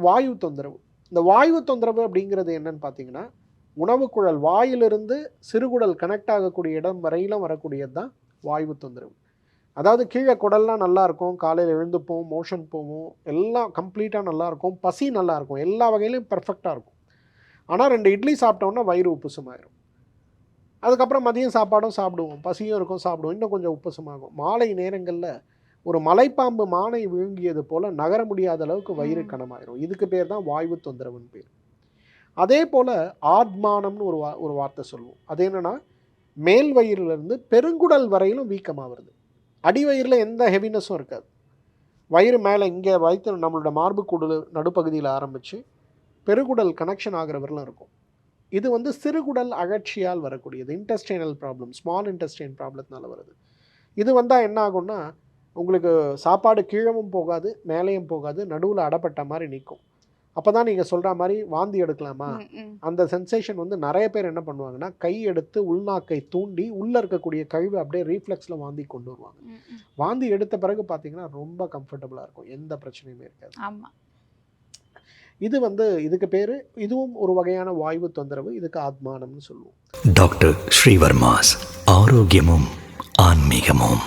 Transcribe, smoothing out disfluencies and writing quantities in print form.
வாயு தொந்தரவு. இந்த வாயு தொந்தரவு அப்படிங்கிறது என்னன்னு பார்த்தீங்கன்னா, உணவுக்குழல் வாயிலிருந்து சிறுகுடல் கனெக்ட் ஆகக்கூடிய இடம் வரையிலும் வரக்கூடியது தான் வாயு தொந்தரவு. அதாவது கீழ குடல்லாம் நல்லாருக்கும். காலையில எழுந்துப்போம், மோஷன் போவோம். எல்லாம் கம்ப்ளீட்டா நல்லாருக்கும். பசி நல்லாருக்கும். எல்லா வகையிலும் பெர்ஃபெக்ட்டா இருக்கும். ஆனா 2 இட்லி சாப்பிட்டோம்னா வயிறு உப்புசமாயிரும். அதுக்கப்புறம் மதியம் சாப்பாடும் சாப்பிடுவோம். பசியும் இருக்கும் சாப்பிடுவோம். இன்னும் கொஞ்சம் உப்புசமாகும். மாலை நேரங்கள்ல ஒரு மலைப்பாம்பு மானை விழுங்கியது போல நகர முடியாத அளவுக்கு வயிறு கனமாயிரும். இதுக்கு பேர் தான் வாயு தொந்தரவுன்னு பேரு. அதே போல ஆத்மானம்னு ஒரு வார்த்தை சொல்லுவோம். அது என்னன்னா, மேல் வயிறிலிருந்து பெருங்குடல் வரையிலும் வீக்கமா வருது. அடிவயிறுல எந்த ஹெவினஸும் இருக்காது. வயிறு மேல இங்க வயித்துல நம்மளோட மார்புக்கூடு நடுப்பகுதியில ஆரம்பிச்சு, பெருங்குடல் கனெக்ஷன் ஆகுற வரலும் இருக்கும். இது வந்து சிறுகுடல் அழற்சியால் வரக்கூடியது. இன்டெஸ்டைனல் ப்ராப்ளம், ஸ்மால் இன்டெஸ்டைன் ப்ராப்ளத்தினால வருது. இது வந்தா என்ன ஆகும்னா, உங்களுக்கு சாப்பாடு கீழவும் போகாது, மேலேயும் போகாது, நடுவுல அடப்பட்ட மாரி நிக்கும். அப்பதான் நீங்க சொல்ற மாரி வாந்தி எடுக்கலாமா? அந்த சென்சேஷன் வந்து நெறைய பேர் என்ன பண்ணுவாங்கன்னா, கை எடுத்து உள்நாக்கை தூண்டி, உள்ள இருக்கக்கூடிய கழிவ அப்படியே ரீஃப்ளெக்ஸ்ல வாந்தி கொண்டு வருவாங்க. வாந்தி எடுத்த பிறகு பார்த்தீங்கன்னா, ரொம்ப கம்ஃபர்டபுளா இருக்கும். எந்த பிரச்சனையுமே இருக்காது. ஆமா. இது வந்து இதுக்கு பேரு இதுவும் ஒரு வகையான வாயு தொந்தரவு. இதுக்கு ஆத்மானம்னு சொல்லுவோம். டாக்டர் ஸ்ரீவர்மாஸ் ஆரோக்கியமும் ஆன்மீகமும்.